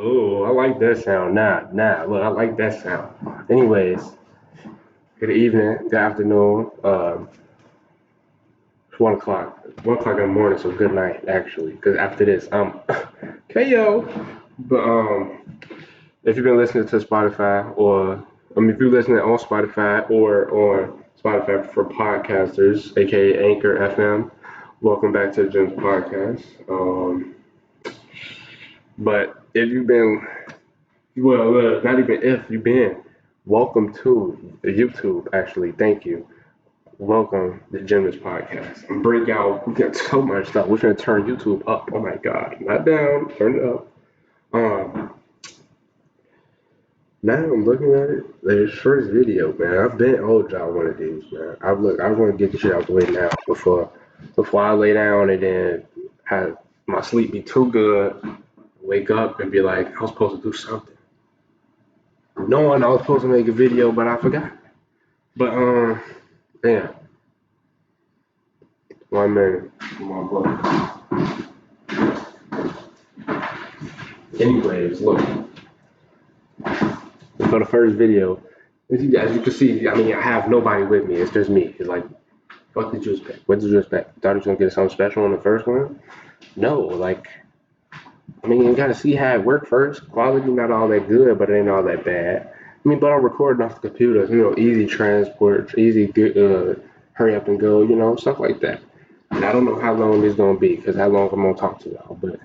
Oh, I like that sound. Look, I like that sound. Anyways, good evening, good afternoon. It's 1 o'clock. 1 o'clock in the morning, so good night, actually. Because after this, I'm KO. But if you've been listening to Spotify, or if you're listening on Spotify or on Spotify for podcasters, aka Anchor FM, welcome back to the Gems Podcast. But if you've been not even if you've been. Welcome to YouTube, actually. Thank you. Welcome to GentleMans Podcast. I'm break out. We got so much stuff. We're gonna turn YouTube up. Oh my God, not down. Turn it up. Um, Now I'm looking at it. There's first video, man. I've been owed y'all one of these, man. I want to get this shit out the way now before I lay down and then have my sleep be too good. Wake up and be like, I was supposed to do something. Knowing I was supposed to make a video, but I forgot. But yeah, 1 minute. My book. Anyways, look for the first video. As you can see, I mean, I have nobody with me. It's just me. It's like, what did you expect? What did you expect? Thought he was gonna get something special on the first one? No, like, I mean, you gotta see how it worked first. Quality not all that good, but it ain't all that bad. I mean, but I'm recording off the computer, easy transport, easy good, hurry up and go, stuff like that. And I don't know how long this gonna be, because how long I'm gonna talk to y'all, but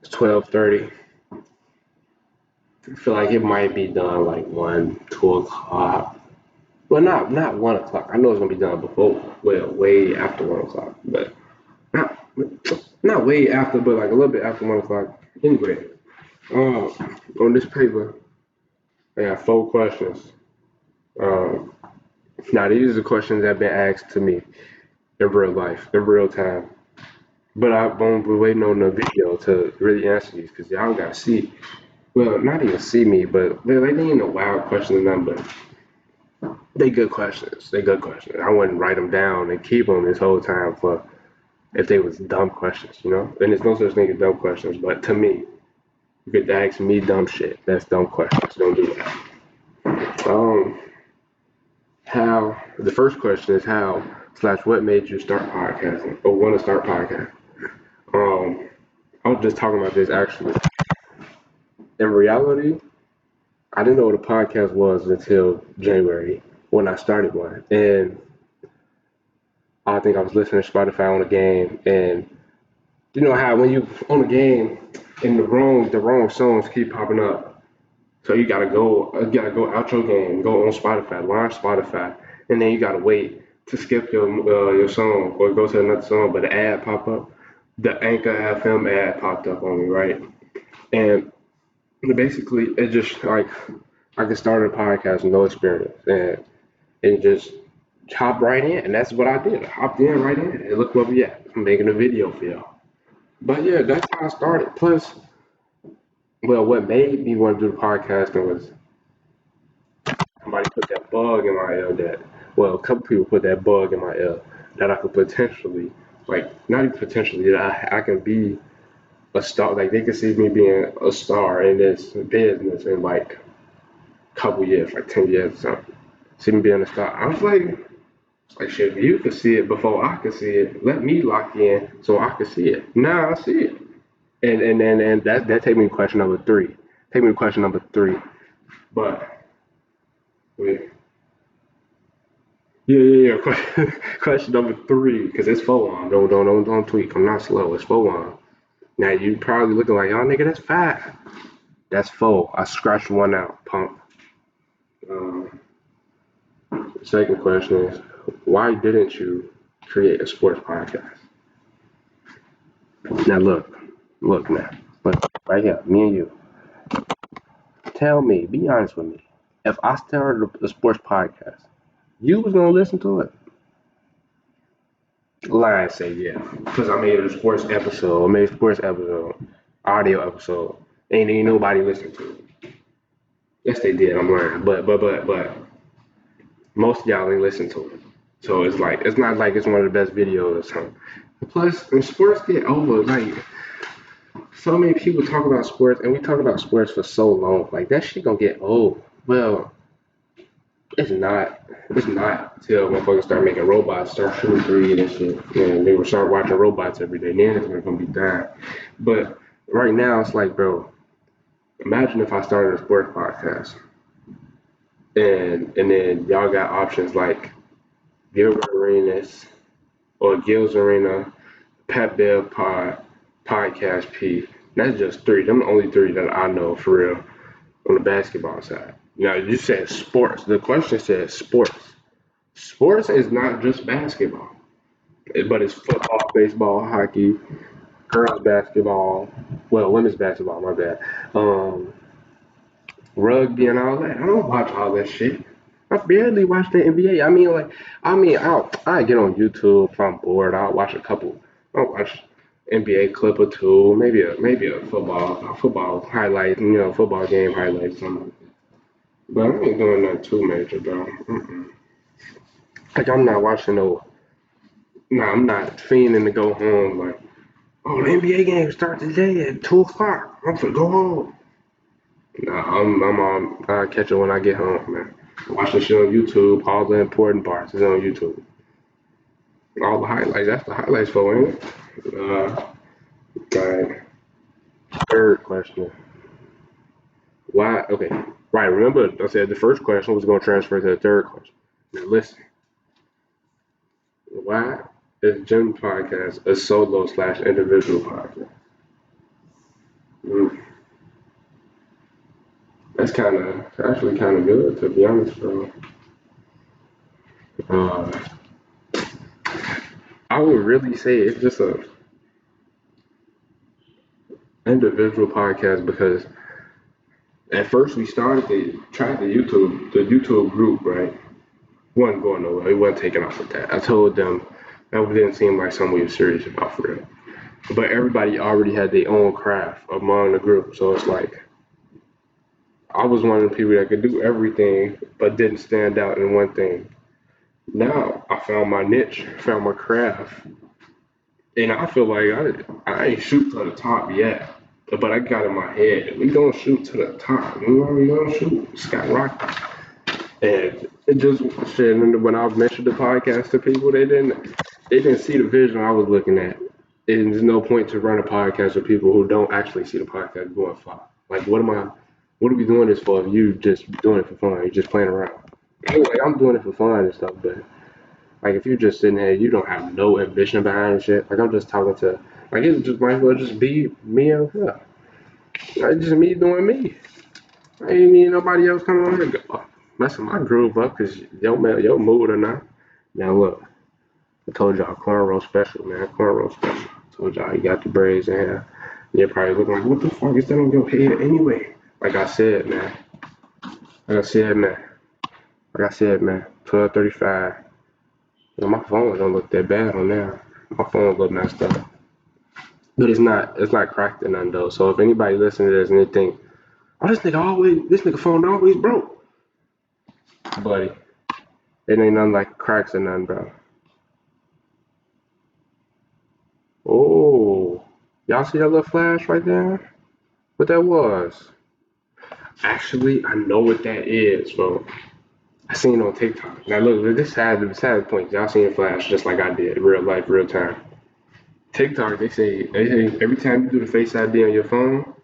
it's 12:30. I feel like it might be done like 1, 2 o'clock. Well, not 1 o'clock. I know it's gonna be done before, well, way after 1 o'clock, but not not way after, but like a little bit after 1 o'clock. Anyway, on this paper, I got 4 questions. Um, Now these are questions that have been asked to me in real life, in real time. But I won't be waiting on the video to really answer these because y'all gotta see. Well, not even see me, but they ain't no wild questions or nothing, but they good questions. They good questions. I wouldn't write them down and keep them this whole time for if they was dumb questions. And there's no such thing as dumb questions, but to me, you could ask me dumb shit. That's dumb questions. Don't do that. Um, how the first question is how slash what made you start podcasting or want to start podcasting? Um, I was just talking about this actually. In reality, I didn't know what a podcast was until January when I started one, and I think I was listening to Spotify on a game, and you know how when you on a game and the wrong songs keep popping up, so you gotta go out your game, go on Spotify, launch Spotify, and then you gotta wait to skip your song or go to another song, but the ad pop up. The Anchor FM ad popped up on me, right? And basically, it just like I could start a podcast with no experience and just hop right in, and that's what I did. I hopped in right in, and look where we at. I'm making a video for y'all. But yeah, that's how I started. Plus, well, what made me want to do the podcasting was somebody put that bug in my ear well, a couple people put that bug in my ear that I could potentially, like, not even potentially, that I can be a star. Like, they could see me being a star in this business in like a couple years, like 10 years or something. See me being a star. I was like shit, if you could see it before I could see it. Let me lock in so I could see it. Now I see it. And that take me to question number three. Take me to question number three. But wait. Yeah. Question number three, because it's four on. Don't tweak. I'm not slow. It's four on. Now you probably looking like, y'all nigga, that's five. That's four. I scratched one out, punk. Um, Second question is, why didn't you create a sports podcast? Now look now, look right here, me and you. Tell me, be honest with me. If I started a sports podcast, you was gonna listen to it. Lie say yeah, because I made a sports episode. I made a sports episode, audio episode. Ain't nobody listened to it. Yes, they did. I'm lying, but most of y'all ain't listen to it. So it's like it's not like it's one of the best videos or something. Plus, when sports get over, like so many people talk about sports, and we talk about sports for so long. Like that shit gonna get old. Well, it's not. It's not till motherfuckers start making robots, start shooting 3D and shit, and they will start watching robots every day. Then it's gonna be that. But right now, it's like, bro, imagine if I started a sports podcast, and then y'all got options like Gilbert Arenas or Gil's Arena, Pat Bell Podcast P. That's just three. Them the only three that I know for real on the basketball side. Now you said sports. The question said sports. Sports is not just basketball, but it's football, baseball, hockey, girls basketball, well, women's basketball. My bad. Um, Rugby and all that. I don't watch all that shit. I barely watch the NBA. I get on YouTube if I'm bored. I'll watch a couple. I'll watch NBA clip or two, maybe a football highlight, football game highlights. Something. But I ain't doing nothing too major, bro. Mm-mm. Like I'm not watching no. Nah, I'm not fiending to go home. Like, oh, the NBA game starts today at 2 o'clock. I'm gonna go home. Nah, I'm on. I catch it when I get home, man. Watch the shit on YouTube. All the important parts is on YouTube. All the highlights. That's the highlights for, ain't it? Right. Third question. Why? Okay. Right. Remember, I said the first question was going to transfer to the third question. Now listen. Why is Gym Podcast a solo slash individual podcast? Mm, that's actually kind of good to be honest, bro. Uh, I would really say it's just a individual podcast because at first we tried the YouTube group, right? Wasn't going nowhere. It wasn't taking off with that. I told them that didn't seem like something we were serious about for real. But everybody already had their own craft among the group, so it's like I was one of the people that could do everything but didn't stand out in one thing. Now I found my niche, found my craft, and I feel like I ain't shoot to the top yet. But I got in my head, we gonna shoot to the top. We gonna shoot skyrocket. And it just shit. And when I mentioned the podcast to people, they didn't see the vision I was looking at. And there's no point to run a podcast with people who don't actually see the podcast going far. Like, what are we doing this for? If you just doing it for fun, you're just playing around. Anyway, I'm doing it for fun and stuff, but like if you're just sitting there, you don't have no ambition behind shit. Like I'm just talking to, like it just might as well just be me and her. Like just me doing me. I ain't need nobody else coming on here messing my groove up because your mood or not. Now look, I told y'all cornrow special, man. Cornrow special. Told y'all you got the braids in here. You're probably looking like, what the fuck is that on your head anyway? Like I said, man. Like I said, man. Like I said, man. 12:35. My phone don't look that bad on there. My phone look messed up. But it's not cracked or nothing though. So if anybody listening to this and they think, oh this nigga phone always broke. Buddy, it ain't nothing like cracks or nothing, bro. Oh, y'all see that little flash right there? What that was? Actually, I know what that is, bro. I seen it on TikTok. Now look, this had point. Y'all seen a flash just like I did, real life, real time. TikTok, they say every time you do the Face ID on your phone,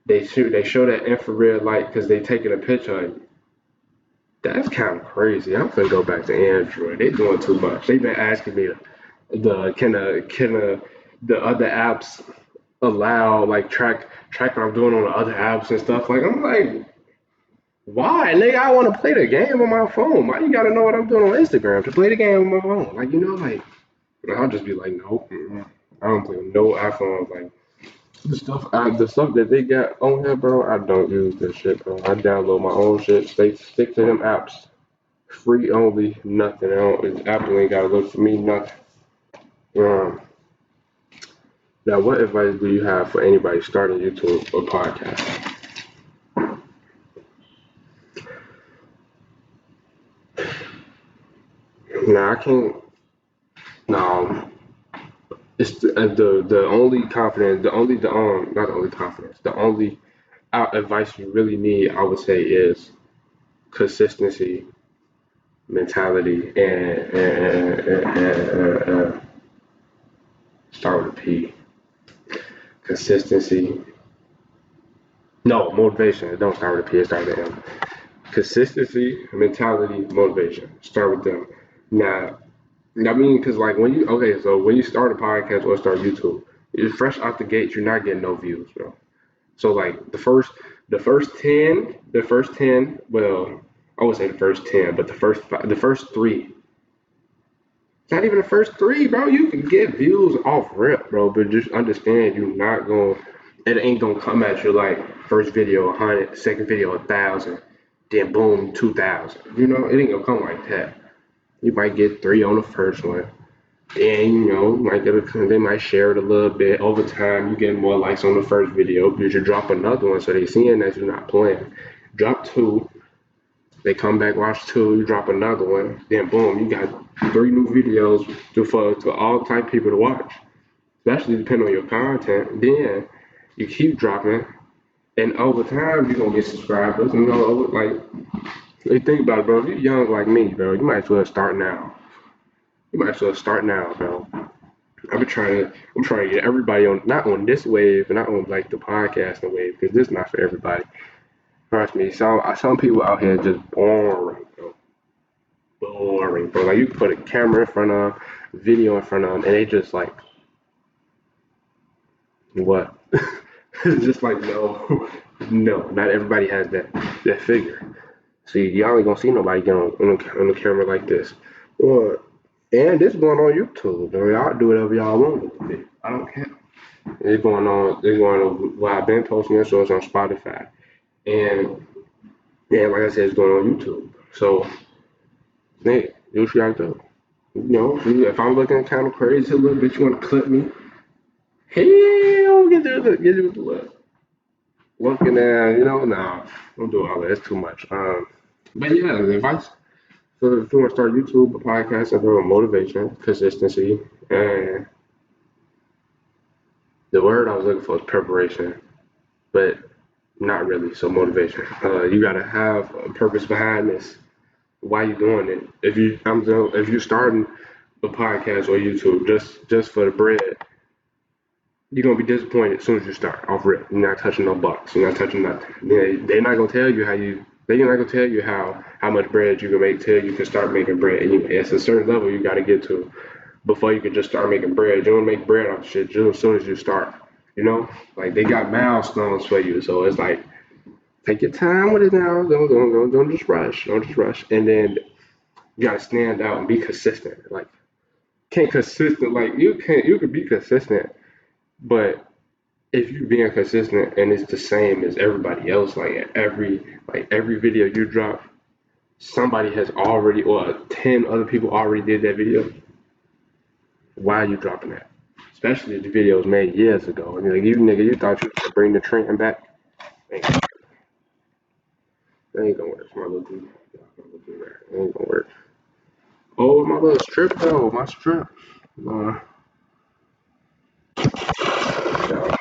they show that infrared light because they taking a picture of you. That's kind of crazy. I'm gonna go back to Android. They doing too much. They've been asking me the other apps allow like track what I'm doing on the other apps and stuff. Like I'm like, why? Nigga, I want to play the game on my phone. Why you gotta know what I'm doing on Instagram to play the game on my phone? Like like I'll just be like, nope, I don't play with no iPhones. Like the stuff that they got on here, bro. I don't use this shit, bro. I download my own shit. They stick to them apps. Free only, nothing. Apple ain't gotta look for me, nothing. Um, Now, what advice do you have for anybody starting YouTube or podcast? Now, I can't. No, It's the only confidence, the only the not the only confidence, the only advice you really need, I would say, is consistency, mentality, and start with a P. Consistency. No, motivation. It don't start with a P. It start with an M. Consistency, mentality, motivation. Start with them. Now, I mean, because like when you okay, so when you start a podcast or start YouTube, you're fresh out the gate. You're not getting no views, bro. So like the first 10, well, I would say the first 10, but the first three, not even the first three, bro. You can get views off rip, bro, but just understand you're not going. It ain't gonna come at you like first video 100, second video 1,000, then boom 2,000. You know, it ain't gonna come like that. You might get three on the first one. Then you know, might get they might share it a little bit. Over time, you get more likes on the first video. You should drop another one so they seeing that you're not playing. Drop two, they come back, watch two, you drop another one. Then boom, you got three new videos for all type of people to watch. Especially depending on your content. Then you keep dropping, and over time you're gonna get subscribers. And you know, like, think about it, bro. If you're young like me, bro, you might as well start now. You might as well start now, bro. I'm trying to get everybody on, not on this wave, not on like the podcasting wave, because this is not for everybody. Trust me, some people out here just boring, bro. Boring, bro. Like you put a camera in front of them, video in front of them, and they just like, what? It's just like no, no. Not everybody has that figure. See, y'all ain't gonna see nobody get on the camera like this. Or and this going on YouTube. Though y'all do whatever y'all want it to be. I don't care. It's going on. It's going on. Well, I've been posting it, so it's on Spotify, and yeah, like I said, it's going on YouTube. So, hey, do what you gotta do. You know, if I'm looking kind of crazy a little bit, you want to clip me? Hell, get you the look. Looking at, you know, nah, don't do all that. It's too much. But yeah, the advice. So if you want to start YouTube, a podcast, about motivation, consistency, and the word I was looking for is preparation, but not really. So motivation. You gotta have a purpose behind this. Why you doing it? If you're starting a podcast or YouTube just for the bread, you're gonna be disappointed as soon as you start off rip. You're not touching no bucks. You're not touching nothing. They're not gonna tell you how you. They're not gonna tell you how much bread you can make till you can start making bread. And it's a certain level you gotta get to before you can just start making bread. You don't make bread off shit just as soon as you start. You know, like they got milestones for you. So it's like take your time with it now. Don't just rush. Don't just rush. And then you gotta stand out and be consistent. Like can't consistent. Like you could be consistent, but if you being consistent and it's the same as everybody else, like every video you drop, somebody has already or 10 other people already did that video. Why are you dropping that? Especially if the video was made years ago. And like you nigga, you thought you could bring the trend back. Ain't, that ain't gonna work. My little dude. It ain't gonna work. Oh my little strip though, my strip. Uh, yeah.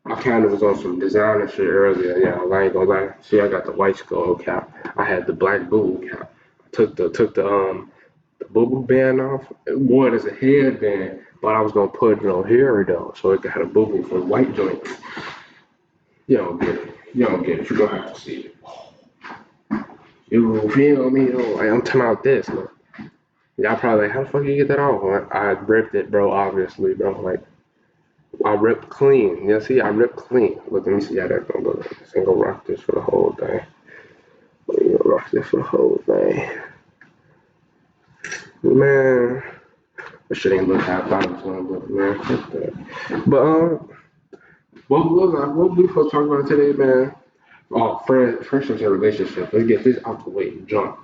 I kind of was on some designer shit earlier. Yeah, I ain't gonna lie. See, I got the white skull cap. I had the black boo cap. The boo boo band off. It wore it as a headband, but I was gonna put it on here though, so it had a boo boo for the white joint. You don't get it. You don't get it. You're gonna have to see it. You feel me? Though? Like, I'm talking about this, man. Y'all probably like, how the fuck you get that off? Like, I ripped it, bro. Obviously, bro. Like. I ripped clean. Yeah, see, I ripped clean. Look, let me see how that's gonna look. This ain't gonna rock this for the whole thing. We gonna rock this for the whole thing. Man, this shit ain't look how I thought it was gonna look, man. Fuck that. But what we supposed to talk about today, man? Oh, friendships and relationships. Let's get this out the way. Jump.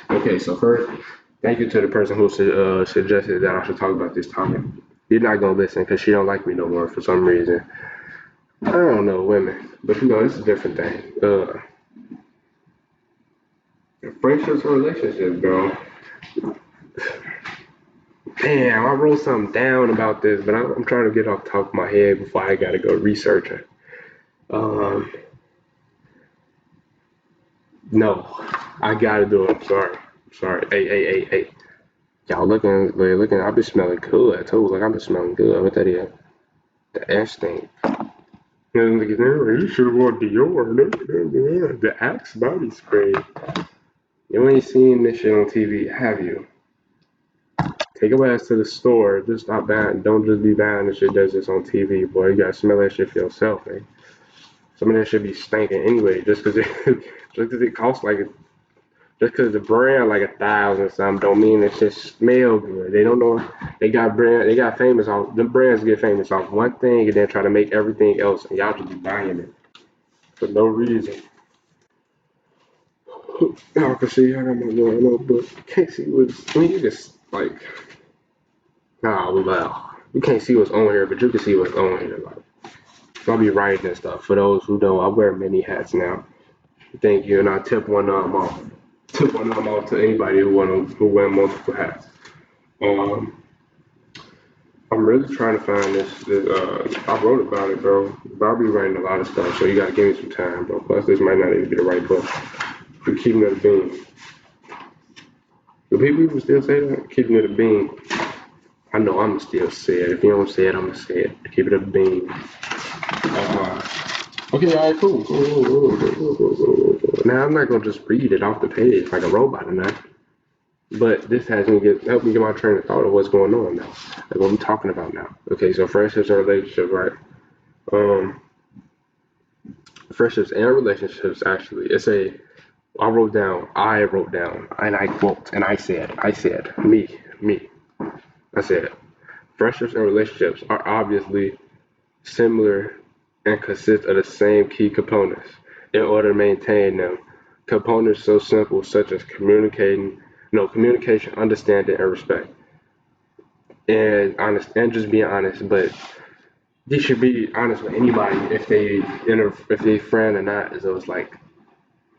Okay, so first, thank you to the person who suggested that I should talk about this topic. You're not gonna listen because she don't like me no more for some reason. I don't know women, but you know, it's a different thing. Friendships and relationships, bro. Damn, I wrote something down about this, but I'm trying to get off the top of my head before I gotta go research it. Um, no, I gotta do it. I'm sorry. I'm sorry. Hey. Y'all looking. I've been smelling good too. Like I've been smelling good. What that is? The ash thing. And like, no, you should have worn Dior. No. The Axe body spray. You ain't seen this shit on TV, have you? Take your ass to the store. Just stop buying. Don't just be buying this shit that's just on TV, boy. You gotta smell that shit for yourself, man. Some of that should be stinking anyway, just cause it, just cause it costs like, just cause the brand like 1,000 something, don't mean it just smell good. They don't know. They got famous off. The brands get famous off one thing and then try to make everything else, and y'all just be buying it for no reason. Y'all can see I got my little notebook. You can't see what's. I mean, you just like, oh well, you can't see what's on here, but you can see what's on here. Like, I'll be writing and stuff. For those who don't, I wear many hats now. Thank you, and I tip one of them off. Tip one of them off to anybody who wear multiple hats. Um, I'm really trying to find this. I wrote about it, bro. But I'll be writing a lot of stuff, so you gotta give me some time, bro. Plus, this might not even be the right book. For keeping it a bean. Do people even still say that? Keeping it a bean. I know I'm still say it. If you don't say it, I'm gonna say it. Keep it a bean. Uh, okay, all right, cool. Now I'm not gonna just read it off the page like a robot or not. But this has me help me get my train of thought of what's going on now. Like what we talking about now. Okay, so friendships and relationships, right? Um, friendships and relationships actually. I wrote down, and I quote, and me. I said, friendships and relationships are obviously similar and consist of the same key components in order to maintain them. Components so simple such as communication, understanding, and respect. And just being honest, but they should be honest with anybody if they friend or not. So it's like,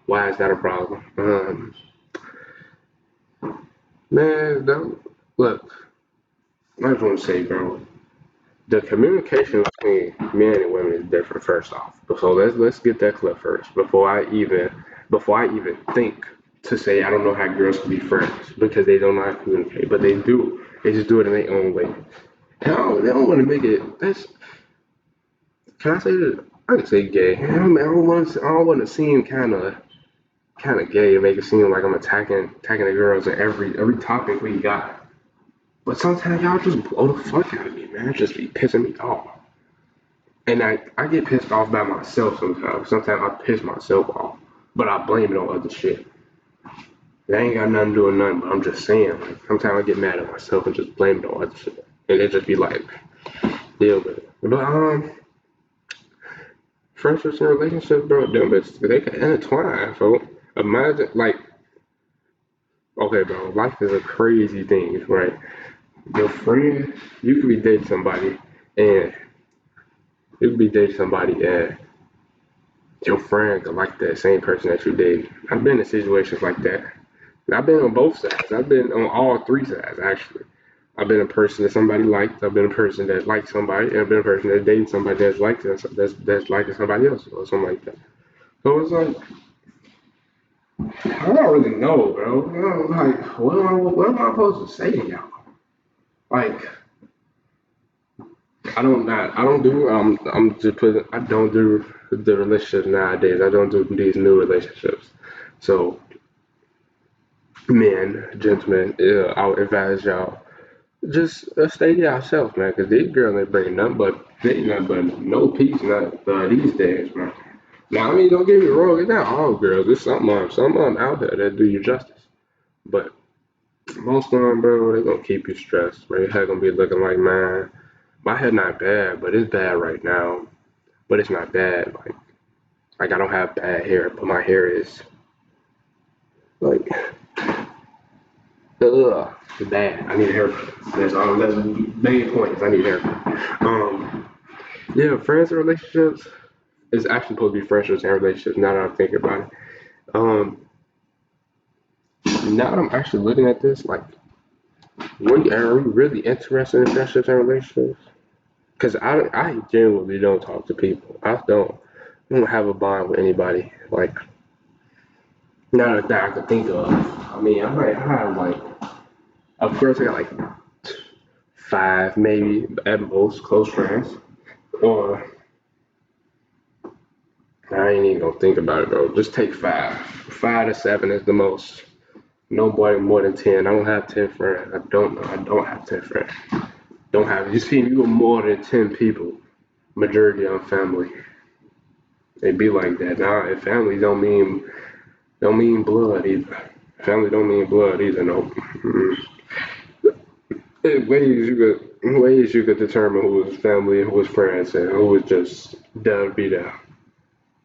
why is that a problem? Man, don't look. I just want to say, bro, the communication between men and women is different. First off, so let's get that clear first before I even think to say I don't know how girls can be friends because they don't know how to communicate, but they do. They just do it in their own way. They don't want to make it. Can I say that? I can say gay. I don't want to seem kind of gay and make it seem like I'm attacking the girls in every topic we got. But sometimes y'all just blow the fuck out of me, man. It just be pissing me off. And I get pissed off by myself sometimes. Sometimes I piss myself off, but I blame it on other shit. That ain't got nothing to do with nothing, but I'm just saying, like, sometimes I get mad at myself and just blame it on other shit. And it just be like, deal with it. But, friendships and relationships, bro, they can intertwine, folks. Imagine, like, okay, bro, life is a crazy thing, right? Your friend, you could be dating somebody, and you could be dating somebody, and your friend could like that same person that you date. I've been in situations like that. And I've been on both sides. I've been on all three sides, actually. I've been a person that somebody liked. I've been a person that liked somebody, and I've been a person that dated somebody that's liking somebody else or something like that. So it's like I don't really know, bro. Like what am I supposed to say to y'all? Like I don't do I'm just putting I don't do the relationships nowadays. I don't do these new relationships. So men, gentlemen, I would advise y'all just stay to yourself, man, because these girls ain't bringing nothing but no peace, not these days, man. Now, I mean, don't get me wrong, it's not all girls. There's some of them out there that do you justice, but most of them, bro, they gonna keep you stressed, bro. Your head gonna be looking like mine. My head not bad, but it's bad right now. But it's not bad, like I don't have bad hair, but my hair is like ugh, it's bad. I need a haircut. That's the main point. Is I need a haircut. Yeah, friends and relationships is actually supposed to be friendships and relationships. Now that I'm thinking about it, um, now that I'm actually looking at this, like Are we really interested in friendships and relationships? Because I genuinely don't talk to people. I don't have a bond with anybody. Like, not that I could think of. I mean, I have like, of course, I got like five, maybe at most, close friends. Or I ain't even gonna think about it, bro. Just take five. 5 to 7 is the most. No more than 10. I don't have 10 friends. I don't have 10 friends. Don't have. You see, you got more than 10 people. Majority of family. It be like that. Now, if family don't mean blood either. Family don't mean blood either. No. Mm-mm. Ways you could determine who was family and who was friends and who was just there to be there.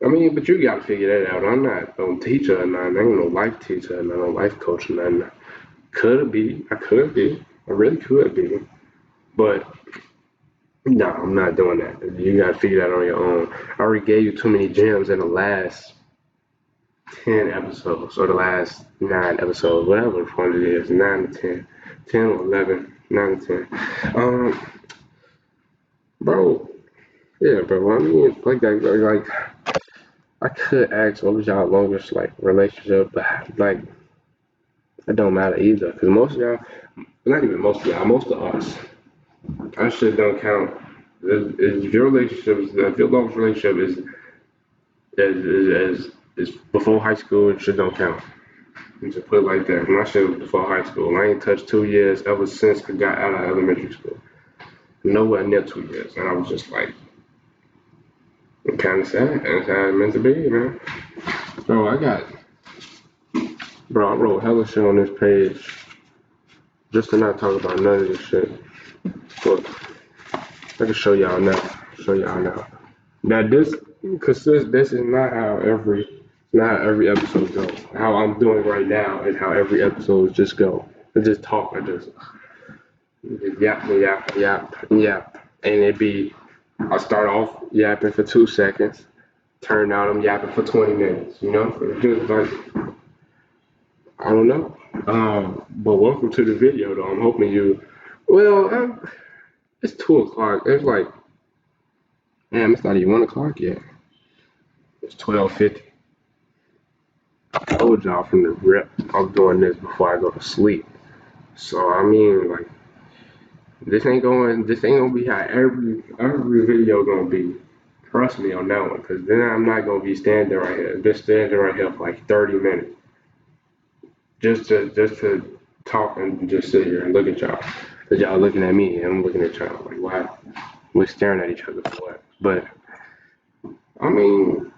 I mean, but you gotta figure that out. I'm not no teacher or nothing. I ain't no life teacher or nothing, no life coach or nothing. Could be. I could be. I really could be. But no, I'm not doing that. You gotta figure that on your own. I already gave you too many gems in the last 10 episodes or the last 9 episodes, whatever one it is, 9 to 10, 10 or 11, 9 to 10. Bro, yeah, bro. I mean, like that, like I could ask what was y'all longest like relationship, but like it don't matter either, cause most of y'all, not even most of y'all, most of us, that shit don't count. If your relationship if your longest relationship is before high school, it shit don't count. You just put it like that. My shit was before high school. I ain't touched 2 years ever since I got out of elementary school. Nowhere near 2 years, and I was just like, kind of sad. That's how it's meant to be, man. Bro, I wrote hella shit on this page just to not talk about none of this shit. Look, I can show y'all now. Show y'all now. Now this is not how every episode goes. How I'm doing right now is how every episode just go. I just talk. I just yap, yap, yap, yap, and I start off yapping for 2 seconds. Turn out I'm yapping for 20 minutes. You know, it's just like I don't know. But welcome to the video, though. I'm hoping you. Well, it's 2 o'clock. It's like, damn, it's not even 1 o'clock yet. It's 12:50. I told y'all from the rip, I'm doing this before I go to sleep. So I mean, like, this ain't gonna be how every video gonna be. Trust me on that one, cause then I'm not gonna be standing right here, just standing right here for like 30 minutes, just to talk and just sit here and look at y'all. Cause y'all looking at me and I'm looking at y'all like, wow, we're staring at each other for what? But I mean,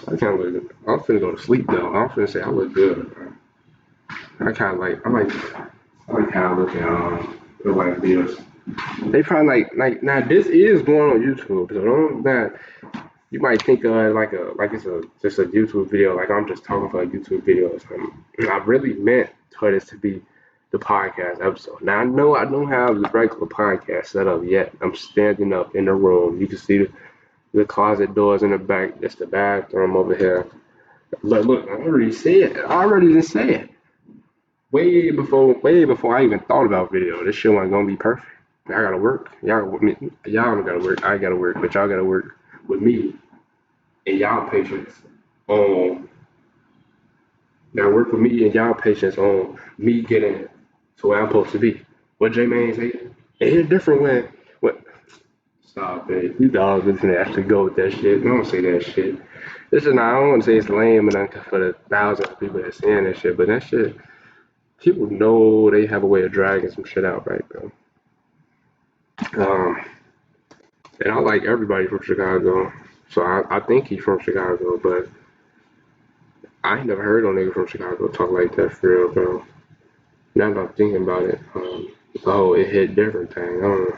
I can't look. I'm finna go to sleep though. I'm finna say I look good. I like how I look at the white videos. They probably like now this is going on YouTube, so don't that you might think of it like it's a just a YouTube video, like I'm just talking for a YouTube video or something. I really meant for this to be the podcast episode. Now I know I don't have the regular podcast set up yet. I'm standing up in the room. You can see the closet doors in the back. That's the bathroom over here. Look, I already said it. I already didn't say it. Way before I even thought about video. This shit wasn't gonna be perfect. I gotta work. Y'all don't gotta work. I gotta work, but y'all gotta work with me and y'all patience on now work with me and y'all patience on me getting to where I'm supposed to be. What J Man say? It hit different when what stop it. You dogs listen to actually go with that shit. Don't say that shit. This is not I don't wanna say it's lame and for the thousands of people that saying that shit, but that shit people know they have a way of dragging some shit out, right, bro? Um, and I like everybody from Chicago, so I think he's from Chicago, but I ain't never heard no nigga from Chicago talk like that for real, bro. Now that I'm thinking about it, the whole it hit different thing. I don't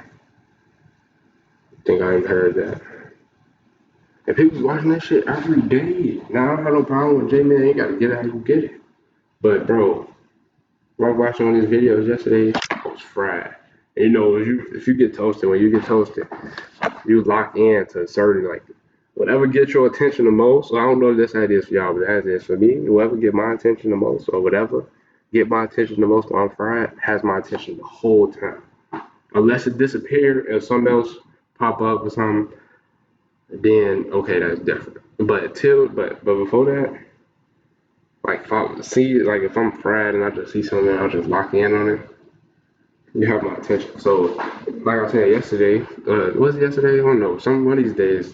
think I even heard that. And people be watching that shit every day. Now I don't have no problem with J Man. You gotta get it how you get it. But bro, I was watching one of his videos yesterday. I was fried. And, you know, if you get toasted, when you get toasted, you lock in to certain like whatever gets your attention the most. So I don't know if that's how it is for y'all, but as it is for me, whoever get my attention the most or whatever, get my attention the most while I'm fried has my attention the whole time. Unless it disappeared and something else pop up or something, then okay, that's different. But before that, like if I'm fried and I just see something, I'll just lock in on it. You have my attention. So, like I said yesterday, was it yesterday? I don't know. Some one of these days,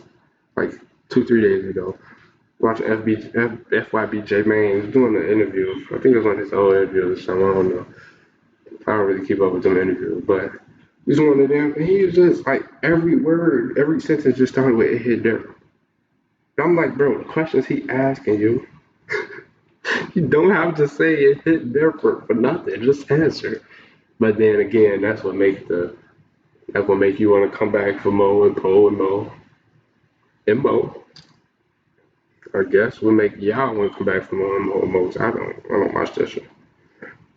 like 2, 3 days ago, watching FYB GentleMans doing the interview. I think it was on his old interview or something. I don't know. I don't really keep up with them interviews, but he's one of them. And he was just like every word, every sentence just started with it hit different. And I'm like, bro, the questions he asking you, you don't have to say it hit different for nothing. Just answer. But then again, that's what make you want to come back for more and Poe and Mo and Mo. I guess will make y'all want to come back for more and more and Mo. I don't watch that shit.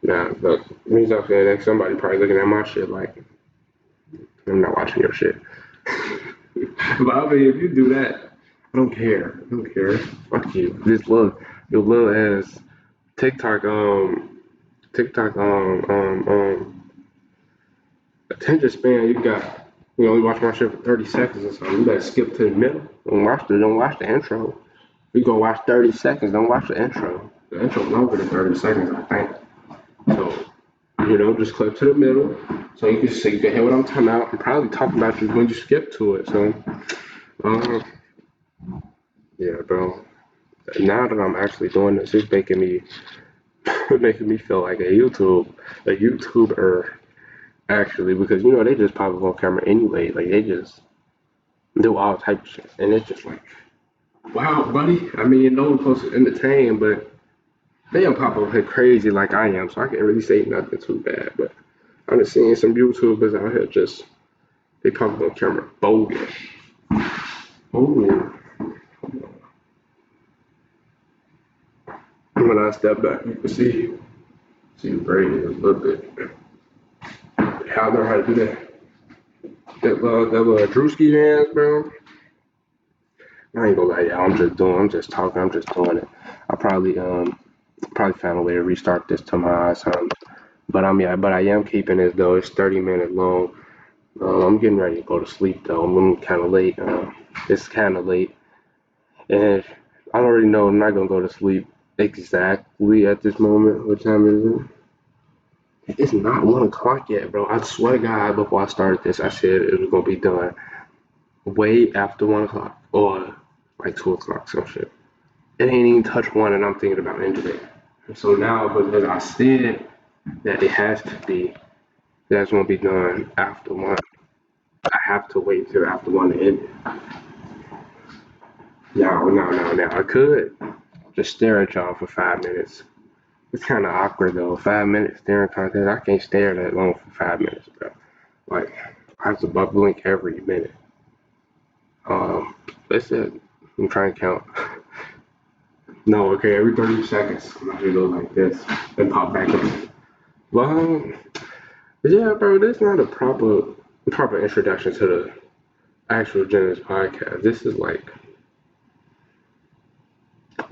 Nah, look, the reason I'm saying that somebody probably looking at my shit like I'm not watching your shit. But I mean, if you do that, I don't care. I don't care. Fuck you. Your little ass TikTok TikTok attention span you got. You only watch my shit for 30 seconds or something. You better skip to the middle. Don't watch the intro. You go watch 30 seconds. Don't watch the intro. The intro longer than 30 seconds, I think. So just click to the middle so you can hear what I'm talking about. I'm probably talking about you when you skip to it. So, um, yeah, bro. Now that I'm actually doing this, it's making me making me feel like a YouTuber actually because they just pop up on camera anyway. Like they just do all type of shit, and it's just like, wow, buddy. I mean, no one's supposed to entertain, but they don't pop up here crazy like I am, so I can't really say nothing too bad. But I'm just seeing some YouTubers out here just they pop up on camera bogus. Oh, when I step back, you can see the brain a little bit. How I know how to do that. That little Drewski dance, bro. I ain't gonna lie, y'all. I'm just talking. I'm just doing it. I probably found a way to restart this tomorrow or something. But I am keeping this though. It's 30 minutes long. I'm getting ready to go to sleep though. I'm kind of late. It's kind of late, and I already know I'm not gonna go to sleep exactly at this moment. What time is it? It's not 1 o'clock yet, bro. I swear to God, before I started this, I said it was gonna be done way after 1 o'clock or like 2 o'clock, some shit. It ain't even touched one, and I'm thinking about ending it. So now, because I said that it has to be, that's gonna be done after one. I have to wait till after one to end it. No. I could just stare at y'all for 5 minutes. It's kind of awkward though. 5 minutes staring contest. I can't stare that long for 5 minutes, bro. Like I have to blink every minute. Um, let's say I'm trying to count. No, okay, every 30 seconds. I'm not gonna go like this and pop back in. Well, yeah, bro, this is not a proper introduction to the actual Genesis podcast. This is like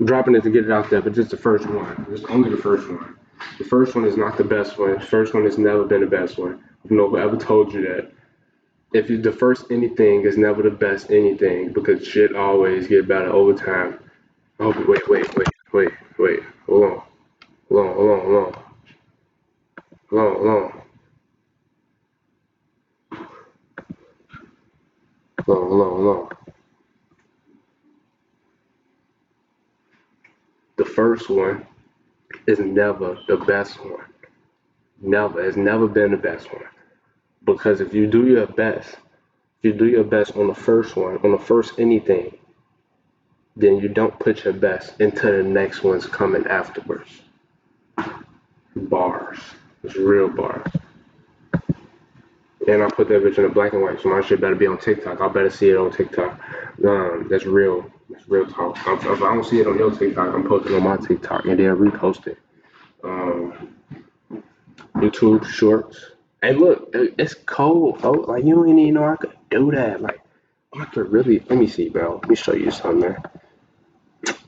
I'm dropping it to get it out there, but just the first one. Just only the first one. The first one is not the best one. The first one has never been the best one. If no one ever told you that. If you the first anything is never the best anything because shit always get better over time. Oh, wait. Hold on. Hold on. Hold on. Hold on. The first one is never the best one. Never. It's never been the best one. Because if you do your best, you do your best on the first one, on the first anything, then you don't put your best into the next ones coming afterwards. Bars. It's real bars. And I put that bitch in the black and white, so my shit better be on TikTok. I better see it on TikTok. That's real. That's real talk. If I don't see it on your TikTok, I'm posting on my TikTok and they'll repost it. Um, YouTube Shorts. And look, it's cold, folks. Like you didn't even know I could do that. Like I could really. Let me see, bro. Let me show you something, man.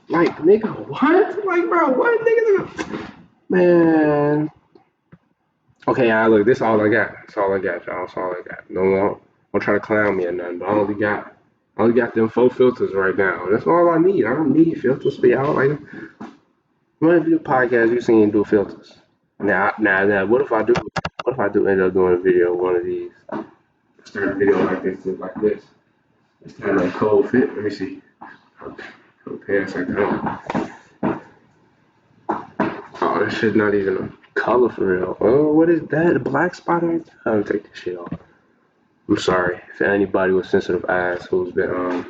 Like nigga, what? Like bro, what nigga? Man. Okay, look, this all I got. That's all I got, y'all. That's all I got. Don't try to clown me or nothing, but I only got them 4 filters right now. That's all I need. I don't need filters for y'all. Like, what if you do podcast, you seen do filters? Now, what if I do? What if I do end up doing a video, one of these? Start a video like this, just like this. It's kind of like cold fit. Let me see. Okay, it's like that. Oh, this shit's not even a color for real. Oh, what is that? A black spot on it? I'm gonna take this shit off. I'm sorry for anybody with sensitive eyes who's gonna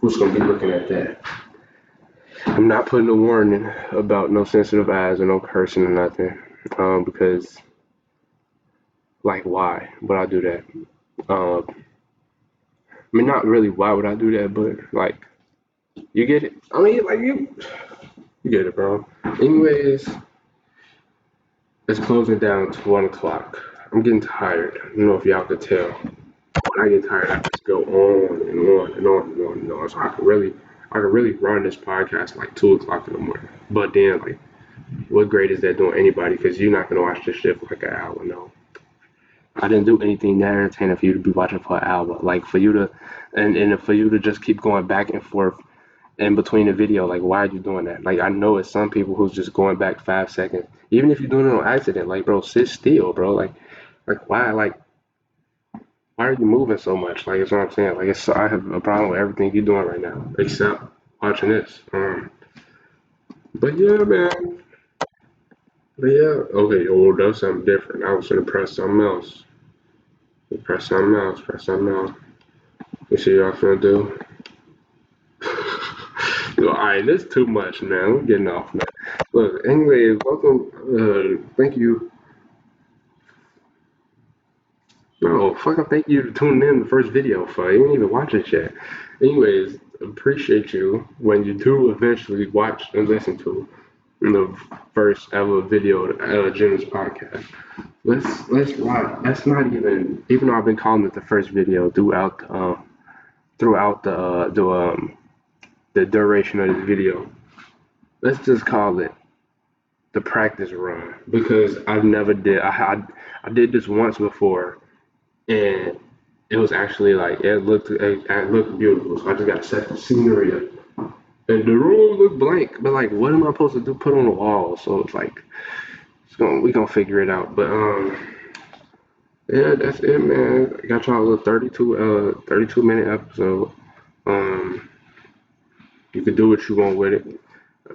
be looking at that. I'm not putting a warning about no sensitive eyes or no cursing or nothing. Because like why would I do that? I mean not really why would I do that, but like you get it. I mean like you get it, bro. Anyways, it's closing down to 1 o'clock. I'm getting tired. I don't know if y'all could tell. When I get tired, I just go on and on and on and on and on. So I could really run this podcast like 2 o'clock in the morning. But then, like, what great is that doing anybody? Because you're not gonna watch this shit for like an hour. No, I didn't do anything that entertaining for you to be watching for an hour. Like for you to, and for you to just keep going back and forth in between the video. Like, why are you doing that? Like, I know it's some people who's just going back 5 seconds. Even if you're doing it on accident, like, bro, sit still, bro. Like why? Why are you moving so much? Like, that's what I'm saying. Like, I have a problem with everything you're doing right now, except watching this. But yeah, man. But yeah, okay. Oh, that's something different. I was gonna press something else. Press something else. Press something else. You see what I'm finna do? All right, that's too much, man. I'm getting off, man. Look, anyways, welcome. Thank you. No, fucking thank you for tuning in the first video, for you didn't even watch it yet. Anyways, appreciate you when you do eventually watch and listen to the first ever video of Jim's podcast. Let's not even though I've been calling it the first video throughout the duration of this video. Let's just call it the practice run because I've never did I did this once before and it was actually like it looked beautiful. So I just got to set the scenery up, and the room looked blank. But like, what am I supposed to do? Put on the wall? So it's like we gonna figure it out. But yeah, that's it, man. I got y'all a little 32 minute episode. Um, you can do what you want with it.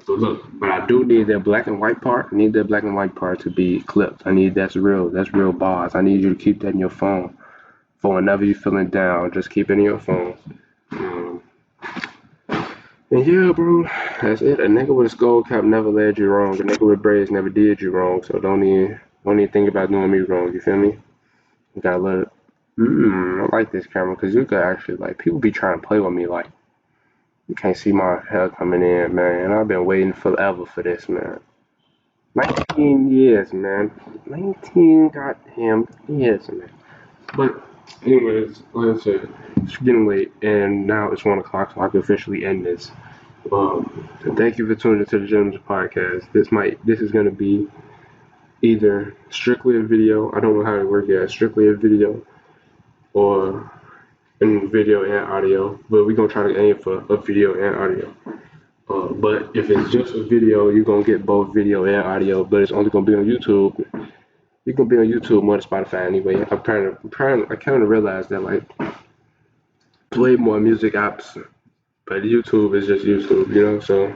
So look, but I do need that black and white part. I need that black and white part to be clipped. I need that's real bars. I need you to keep that in your phone for whenever you're feeling down. Just keep it in your phone. Um, and yeah, bro, that's it. A nigga with a skull cap never led you wrong. A nigga with braids never did you wrong. So don't even think about doing me wrong. You feel me? You gotta let it. I like this camera because you could actually like people be trying to play with me like you can't see my hair coming in, man. I've been waiting forever for this, man. 19 years, man. 19 goddamn years, man. But anyways, like I said, it's getting late, and now it's 1 o'clock, so I can officially end this. Thank you for tuning into the Gems podcast. This is gonna be either strictly a video. I don't know how to work yet. Strictly a video, or in video and audio. But we're gonna try to aim for a video and audio. But if it's just a video, you're gonna get both video and audio. But it's only gonna be on YouTube. You can be on YouTube more than Spotify anyway. I kind of realized that like way more music apps, but YouTube is just YouTube, you know. So,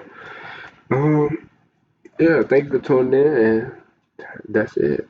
um, yeah, thank you for tuning in, and that's it.